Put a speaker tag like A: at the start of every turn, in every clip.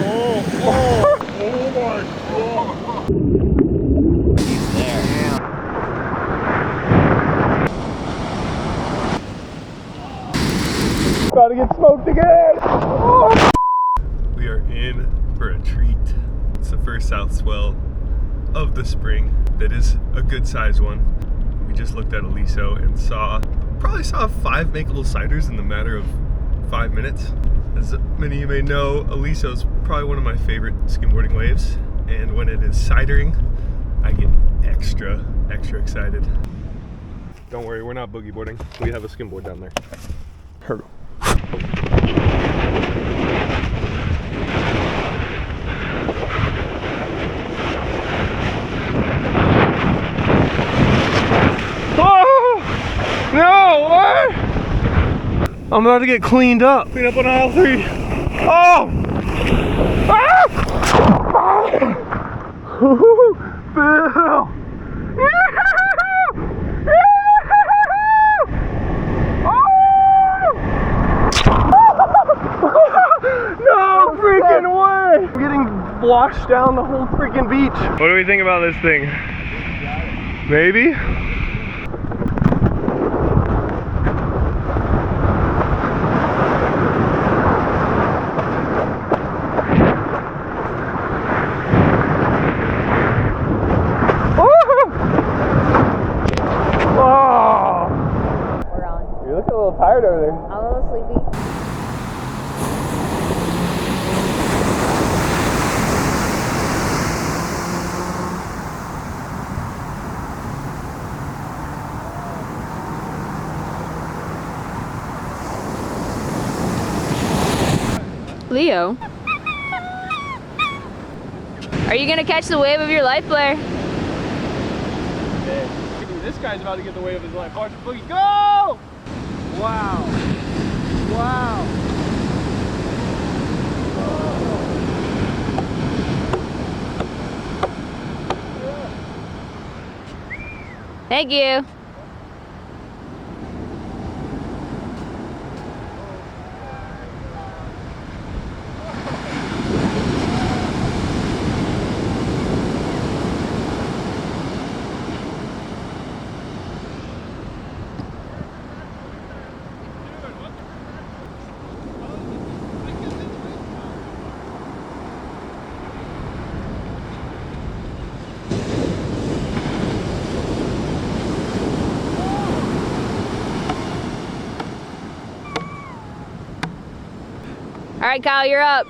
A: Oh my God.
B: He's there.
A: About to get smoked again. Oh. We are in for a treat. It's the first south swell of the spring. That is a good size one. We just looked at Aliso and probably saw 5 makeable siders in the matter of 5 minutes. As many of you may know, Aliso is probably one of my favorite skimboarding waves, and when it is sidering, I get extra excited. Don't worry, we're not boogie boarding. We have a skimboard down there. Hurdle. Oh! No, what? I'm about to get cleaned up. Clean up on aisle 3. Oh! Ah! Bill! No freaking way! I'm getting washed down the whole freaking beach. What do we think about this thing? Maybe? Tired over there.
C: I'm a little sleepy. Leo, are you gonna catch the wave of your life, Blair?
A: This guy's about to get the wave of his life. Watch the boogie go! Wow. Wow.
C: Thank you. All right, Kyle, you're up.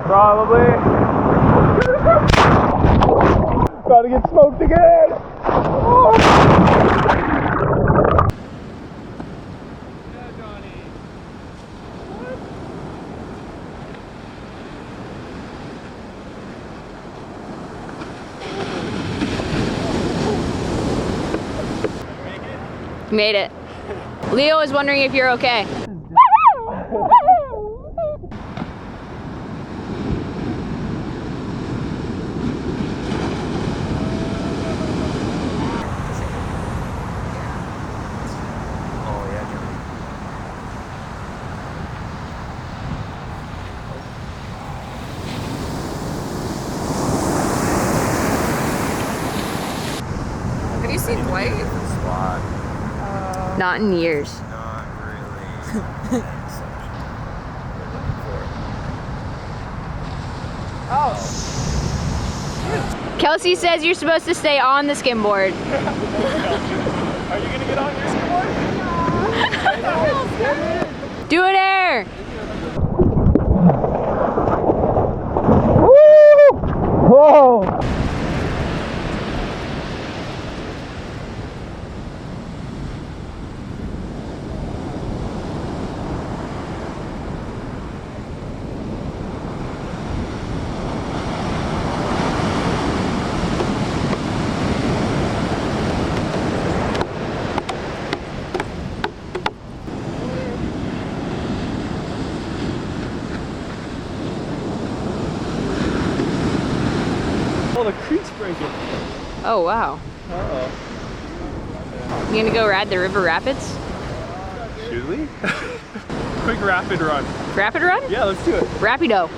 A: Probably. About to get smoked again. Oh. Yeah, Johnny. What?
C: You made it. Leo is wondering if you're okay.
D: Have you seen White?
C: Not in years.
B: Not really.
D: Oh,
C: Kelsey says you're supposed to stay on the skimboard.
A: Are you gonna get on your skimboard?
C: Do an air.
A: Woo! Whoa! the creek's breaking.
C: Oh, wow.
A: Uh-oh.
C: You gonna go ride the river rapids?
A: Should we? Quick rapid run.
C: Rapid run?
A: Yeah, let's do it.
C: Rapido.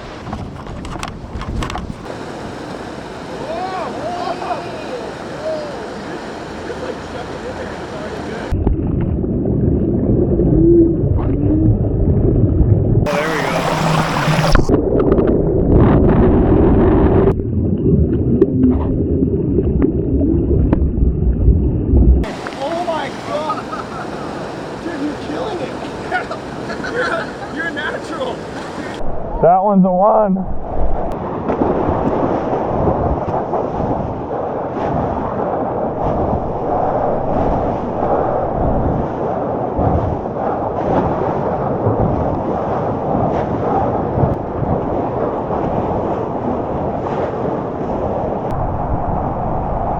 A: That one's a one.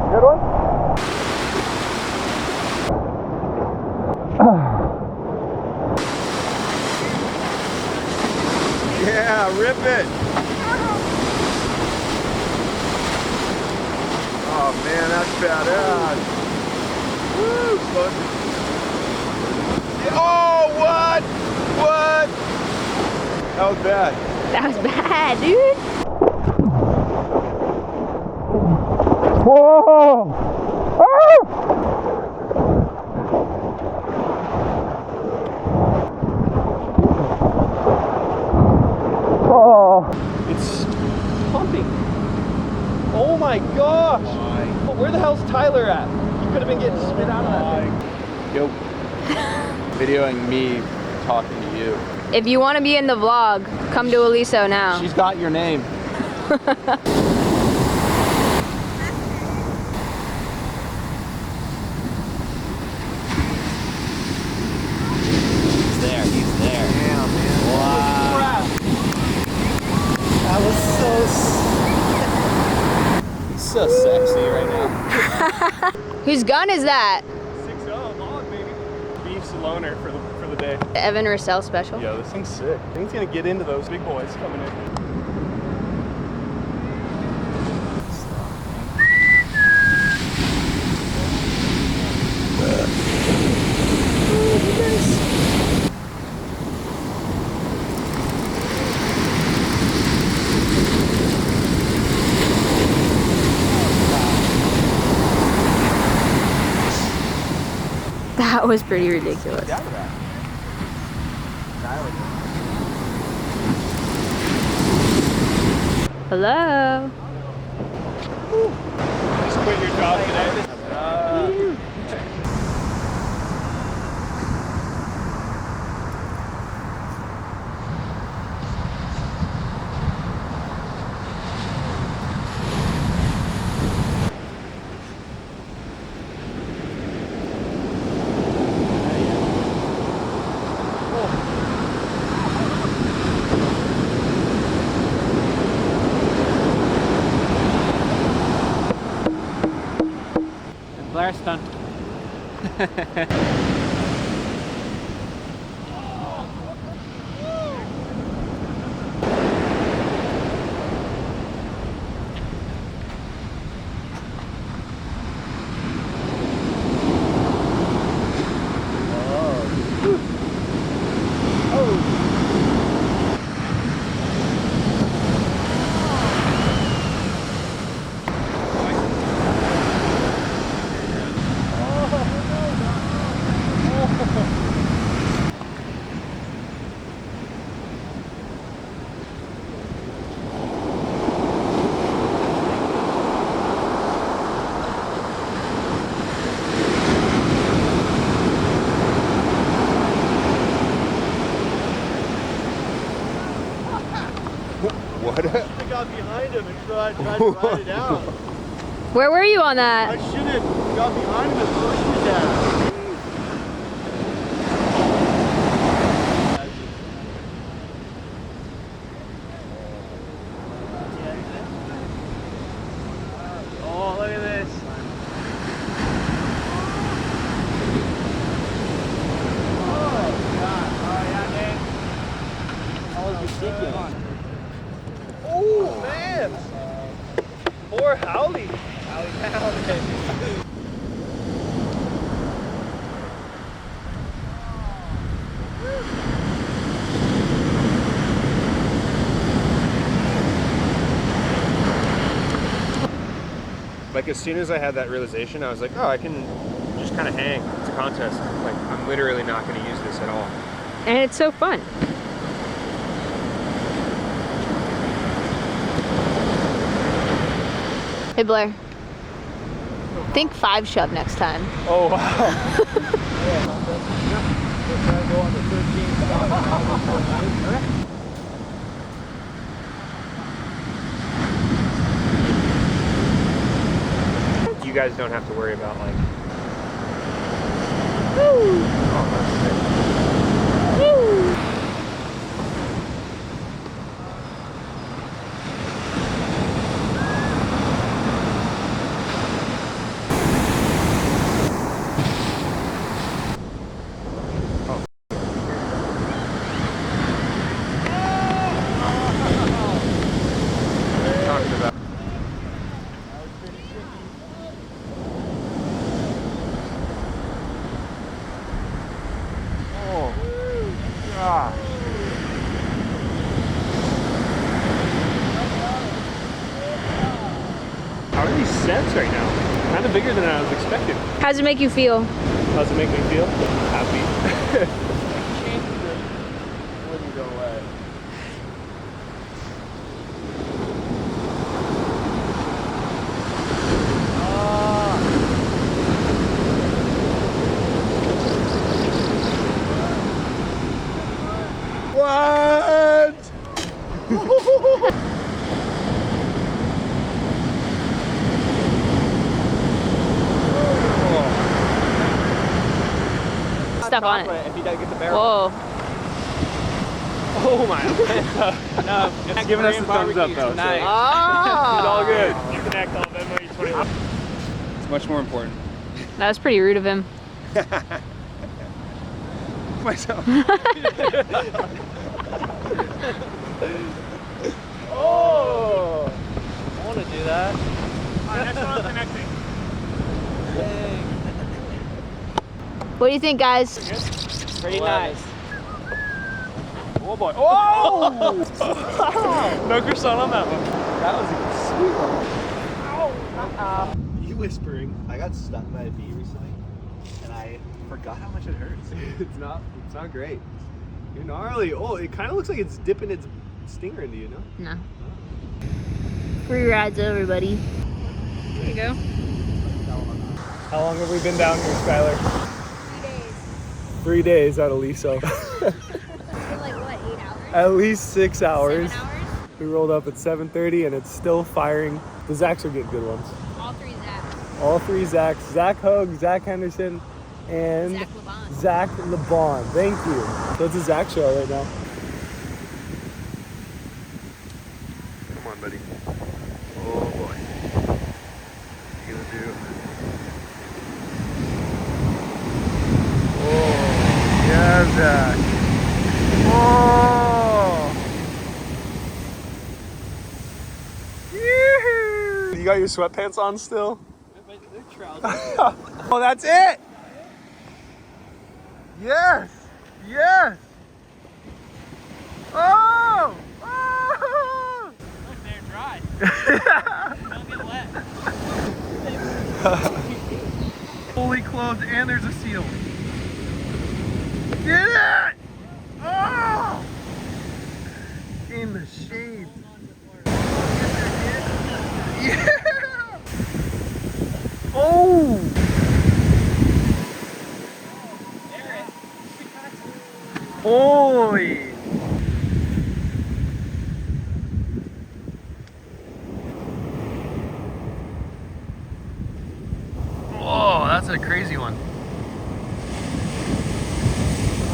A: Good one? Yeah, rip it. Oh man, that's badass. Woo, fun. Oh, what? What? That was bad.
C: That was bad, dude.
A: Whoa! Ah! Oh, it's pumping. Oh my gosh. Where the hell's Tyler at? He could have been getting spit out of that thing.
B: Yo. Videoing me talking to you.
C: If you want to be in the vlog, come to Aliso now.
B: She's got your name. He's there.
A: Damn, man.
B: Wow. That was so sexy right now.
C: Whose gun is that?
A: 6-0, log, baby. Beef's a loner for the day.
C: The Evan Russell special?
A: Yo, this thing's sick. I think it's gonna get into those big boys coming in.
C: That was pretty ridiculous. Hello.
A: Just quit your job today.
B: Blair stunt.
A: What?
E: I got behind him and tried to ride it out.
C: Where were you on that?
E: I should have got behind him and pushed it down.
B: Oh, look at this.
E: Oh, man.
A: Poor Howley. Like as soon as I had that realization, I was like, oh, I can just kind of hang. It's a contest. Like I'm literally not going to use this at all.
C: And it's so fun. Hey Blair. Think 5 shove next time.
A: Oh wow. You guys don't have to worry about like.
C: Woo! Woo!
A: How are these sets right now? Kind of bigger than I was expecting.
C: How does it make you feel?
A: How does it make me feel? Happy.
B: Wouldn't go away.
A: What?
C: Stuff on it.
B: If you don't get the barrel.
C: Whoa.
A: Oh my.
B: No, it's
A: giving us the thumbs up though.
B: Tonight.
A: So. It's all good. You can act all Venmo you 20.
B: It's much more important.
C: That was pretty rude of him.
A: Myself.
B: Oh! I want to do that.
A: That's not connecting.
C: What do you think, guys?
B: Pretty nice.
A: Oh boy. Oh! No croissant on that one.
B: That was a sweet one.
E: You whispering. I got stung by a bee recently, and I forgot how much it hurts. It's not great. You're gnarly. Oh, it kind of looks like it's dipping its stinger into you, no?
C: No. Free rides over, buddy. There you go.
A: How long have we been down here, Skylar? 3 days at Aliso.
C: It's been like, what, 8 hours?
A: At least 6 hours.
C: 7 hours?
A: We rolled up at 7:30 and it's still firing. The Zacs are getting good ones.
C: All 3 Zacs.
A: All 3 Zacs. Zac Hogue, Zac Henderson, and
C: Zac LeBon.
A: Zac LeBon. Thank you. So it's a Zac show right now. Come on, buddy. Oh boy. What you gonna do? Oh, yeah, Zac. Oh! Yoo-hoo! You got your sweatpants on still? Oh, that's it! Yes! Yes! Oh! Oh!
B: Look, they're dry. Don't get wet.
A: Fully clothed and there's a seal. Get it! Oh! In the shade. Yeah! Oh! Oi! Whoa, that's a crazy one.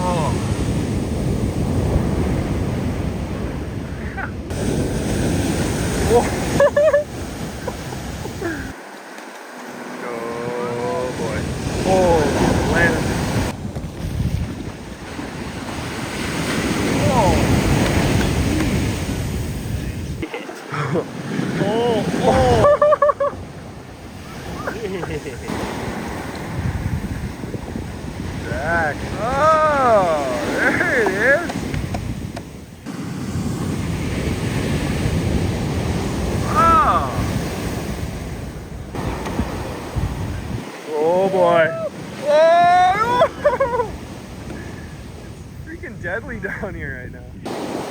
A: Oh. Oh boy. Oh, landed. Oh. Oh. deadly down here right now.